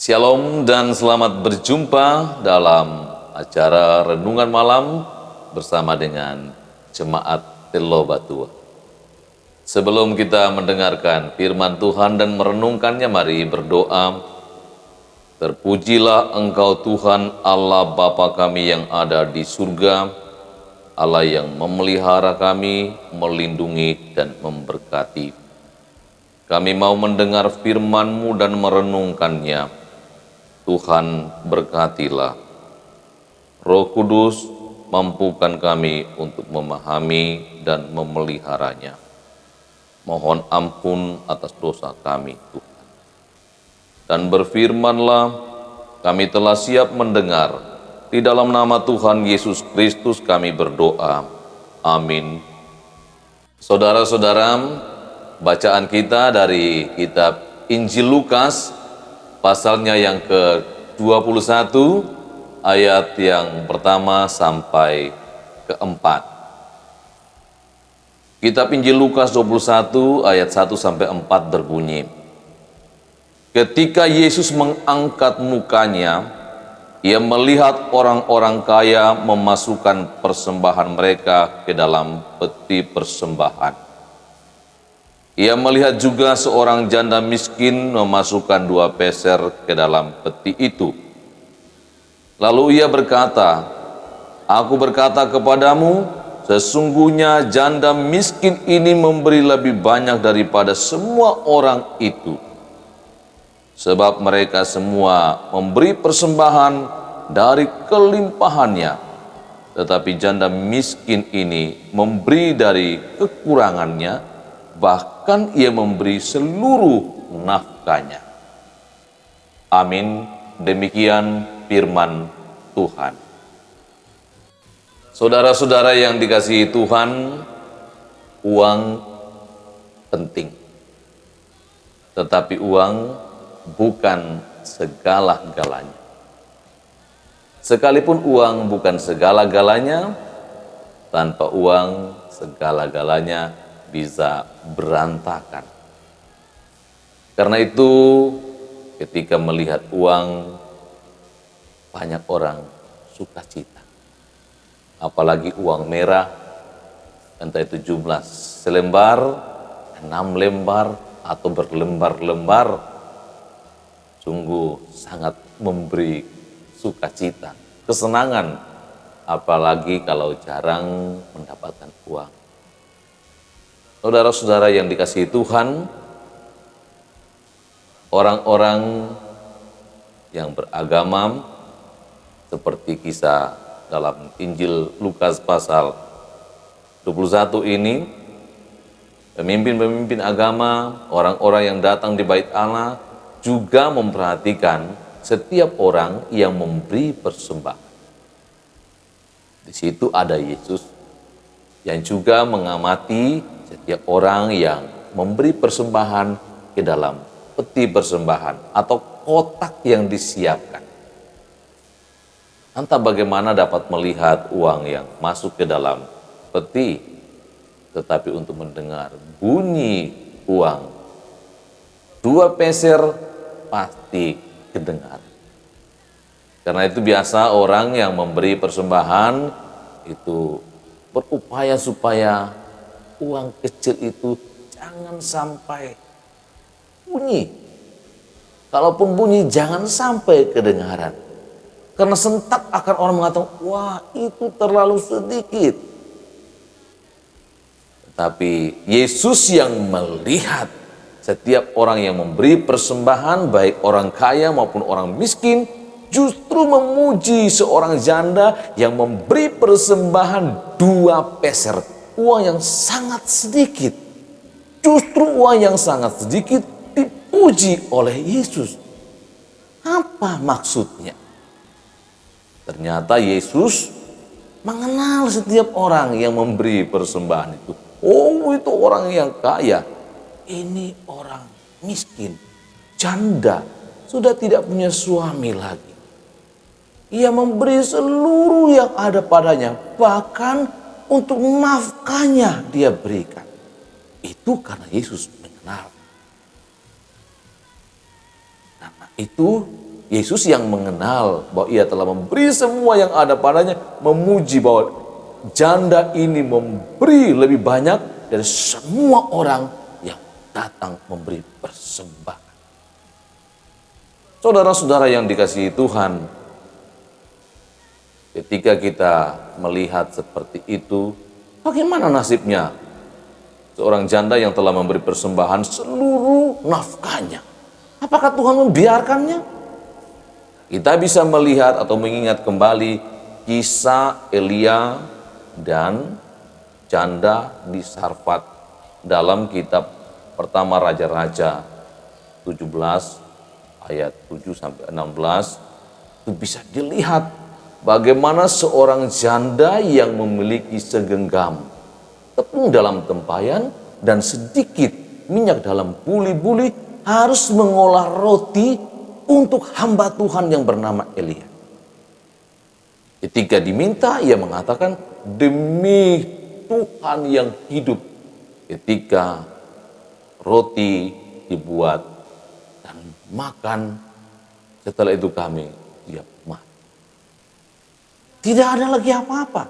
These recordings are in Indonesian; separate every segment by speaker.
Speaker 1: Shalom dan selamat berjumpa dalam acara Renungan Malam bersama dengan Jemaat Telobatua. Sebelum kita mendengarkan firman Tuhan dan merenungkannya, mari berdoa. Terpujilah Engkau Tuhan Allah Bapa kami yang ada di surga, Allah yang memelihara kami, melindungi dan memberkati. Kami mau mendengar firman-Mu dan merenungkannya. Tuhan berkatilah. Roh Kudus mampukan kami untuk memahami dan memeliharanya. Mohon ampun atas dosa kami, Tuhan. Dan berfirmanlah, kami telah siap mendengar. Di dalam nama Tuhan Yesus Kristus kami berdoa. Amin. Saudara-saudara, bacaan kita dari kitab Injil Lukas, pasalnya yang ke-21, ayat yang pertama sampai ke-4. Kitab Injil Lukas 21 ayat 1 sampai 4 berbunyi, ketika Yesus mengangkat mukanya, ia melihat orang-orang kaya memasukkan persembahan mereka ke dalam peti persembahan. Ia melihat juga seorang janda miskin memasukkan 2 peser ke dalam peti itu. Lalu ia berkata, "Aku berkata kepadamu, sesungguhnya janda miskin ini memberi lebih banyak daripada semua orang itu. Sebab mereka semua memberi persembahan dari kelimpahannya, tetapi janda miskin ini memberi dari kekurangannya, bahkan ia memberi seluruh nafkahnya." Amin. Demikian firman Tuhan. Saudara-saudara yang dikasihi Tuhan, uang penting. Tetapi uang bukan segala-galanya. Sekalipun uang bukan segala-galanya, tanpa uang segala-galanya bisa berantakan. Karena itu, ketika melihat uang, banyak orang sukacita. Apalagi uang merah, entah itu jumlah selembar, 6 lembar, atau berlembar-lembar, sungguh sangat memberi sukacita, kesenangan, apalagi kalau jarang mendapatkan uang. Saudara-saudara yang dikasihi Tuhan, orang-orang yang beragama seperti kisah dalam Injil Lukas pasal 21 ini, pemimpin-pemimpin agama, orang-orang yang datang di bait Allah juga memperhatikan setiap orang yang memberi persembahan. Di situ ada Yesus yang juga mengamati setiap orang yang memberi persembahan ke dalam peti persembahan atau kotak yang disiapkan. Entah bagaimana dapat melihat uang yang masuk ke dalam peti, tetapi untuk mendengar bunyi uang 2 peser pasti kedengar. Karena itu biasa orang yang memberi persembahan itu berupaya supaya uang kecil itu jangan sampai bunyi. Kalaupun bunyi jangan sampai kedengaran. Karena sentak akan orang mengatakan, wah itu terlalu sedikit. Tetapi Yesus yang melihat setiap orang yang memberi persembahan, baik orang kaya maupun orang miskin, justru memuji seorang janda yang memberi persembahan 2 peser. Uang yang sangat sedikit. Justru uang yang sangat sedikit dipuji oleh Yesus. Apa maksudnya? Ternyata Yesus mengenal setiap orang yang memberi persembahan itu. Oh, itu orang yang kaya. Ini orang miskin, janda, sudah tidak punya suami lagi. Ia memberi seluruh yang ada padanya, bahkan untuk nafkahnya dia berikan. Itu karena Yesus mengenal. Karena itu Yesus yang mengenal bahwa ia telah memberi semua yang ada padanya, memuji bahwa janda ini memberi lebih banyak dari semua orang yang datang memberi persembahan. Saudara-saudara yang dikasihi Tuhan, ketika kita melihat seperti itu, bagaimana nasibnya seorang janda yang telah memberi persembahan seluruh nafkahnya? Apakah Tuhan membiarkannya? Kita bisa melihat atau mengingat kembali kisah Elia dan janda di Sarfat dalam kitab pertama Raja-Raja 17 ayat 7 sampai 16. Itu bisa dilihat bagaimana seorang janda yang memiliki segenggam tepung dalam tempayan dan sedikit minyak dalam buli-buli harus mengolah roti untuk hamba Tuhan yang bernama Elia. Ketika diminta, ia mengatakan, demi Tuhan yang hidup. Ketika roti dibuat dan makan, setelah itu kami siap mati. Tidak ada lagi apa-apa.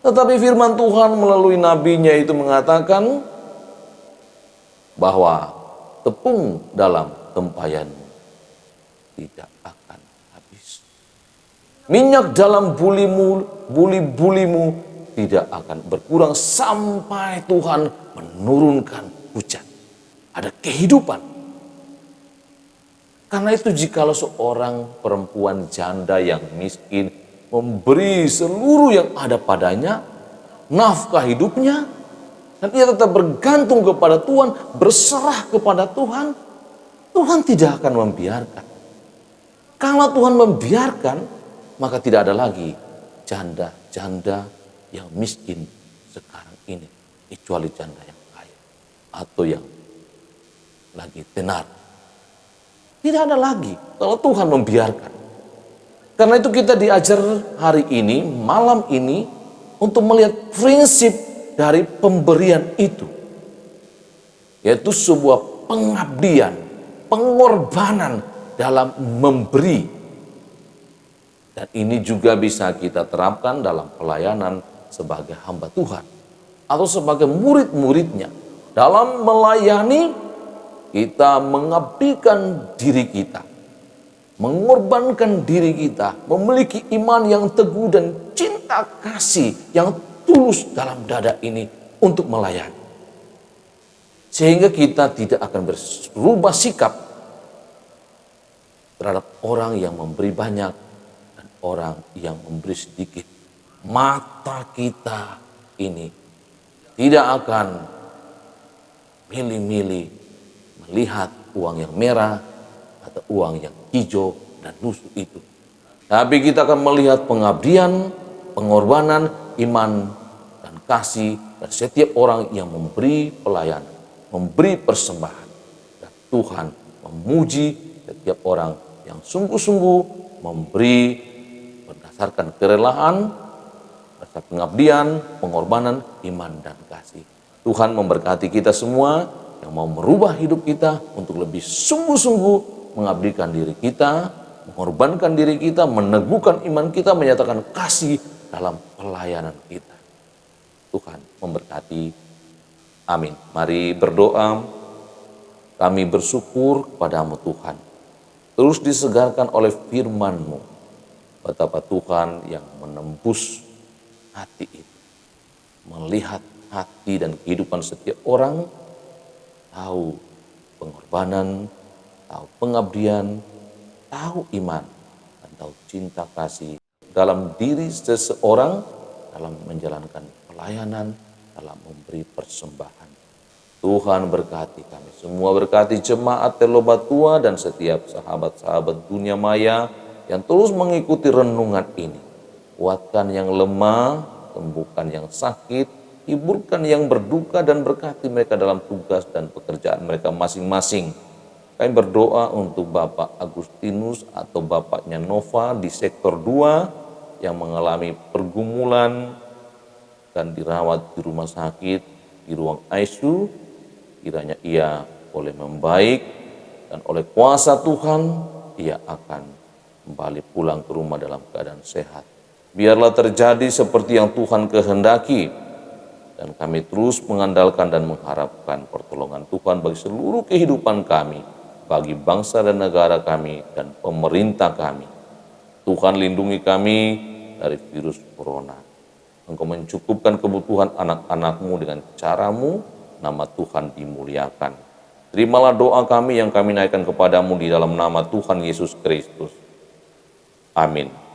Speaker 1: Tetapi firman Tuhan melalui nabinya itu mengatakan bahwa tepung dalam tempayanmu tidak akan habis. Minyak dalam buli-bulimu tidak akan berkurang sampai Tuhan menurunkan hujan. Ada kehidupan. Karena itu jikalau seorang perempuan janda yang miskin memberi seluruh yang ada padanya, nafkah hidupnya, dan ia tetap bergantung kepada Tuhan, berserah kepada Tuhan, Tuhan tidak akan membiarkan. Kalau Tuhan membiarkan, maka tidak ada lagi janda-janda yang miskin sekarang ini, kecuali janda yang kaya atau yang lagi tenar. Tidak ada lagi kalau Tuhan membiarkan. Karena itu kita diajar hari ini, malam ini, untuk melihat prinsip dari pemberian itu. Yaitu sebuah pengabdian, pengorbanan dalam memberi. Dan ini juga bisa kita terapkan dalam pelayanan sebagai hamba Tuhan. Atau sebagai murid-muridnya. Dalam melayani, kita mengabdikan diri kita. Mengorbankan diri kita, memiliki iman yang teguh dan cinta kasih yang tulus dalam dada ini untuk melayani. Sehingga kita tidak akan berubah sikap terhadap orang yang memberi banyak dan orang yang memberi sedikit. Mata kita ini tidak akan milih-milih melihat uang yang merah atau uang yang hijau dan lusuh itu. Tapi kita akan melihat pengabdian, pengorbanan, iman, dan kasih dan setiap orang yang memberi pelayanan, memberi persembahan. Dan Tuhan memuji setiap orang yang sungguh-sungguh memberi berdasarkan kerelaan, rasa pengabdian, pengorbanan, iman, dan kasih. Tuhan memberkati kita semua yang mau merubah hidup kita untuk lebih sungguh-sungguh mengabdikan diri kita, mengorbankan diri kita, meneguhkan iman kita, menyatakan kasih dalam pelayanan kita. Tuhan memberkati. Amin. Mari berdoa. Kami bersyukur kepadamu Tuhan. Terus disegarkan oleh firman-Mu. Betapa Tuhan yang menembus hati itu. Melihat hati dan kehidupan setiap orang. Tahu pengorbanan, tahu pengabdian, tahu iman, dan tahu cinta kasih dalam diri seseorang, dalam menjalankan pelayanan, dalam memberi persembahan. Tuhan berkati kami semua, berkati jemaat Telobatua dan setiap sahabat-sahabat dunia maya yang terus mengikuti renungan ini. Kuatkan yang lemah, sembuhkan yang sakit, hiburkan yang berduka dan berkati mereka dalam tugas dan pekerjaan mereka masing-masing. Kami berdoa untuk Bapak Agustinus atau bapaknya Nova di sektor 2 yang mengalami pergumulan dan dirawat di rumah sakit, di ruang ICU. Kiranya ia boleh membaik dan oleh kuasa Tuhan ia akan kembali pulang ke rumah dalam keadaan sehat. Biarlah terjadi seperti yang Tuhan kehendaki, dan kami terus mengandalkan dan mengharapkan pertolongan Tuhan bagi seluruh kehidupan kami, bagi bangsa dan negara kami, dan pemerintah kami. Tuhan lindungi kami dari virus corona. Engkau mencukupkan kebutuhan anak-anak-Mu dengan caramu, nama Tuhan dimuliakan. Terimalah doa kami yang kami naikkan kepadamu di dalam nama Tuhan Yesus Kristus. Amin.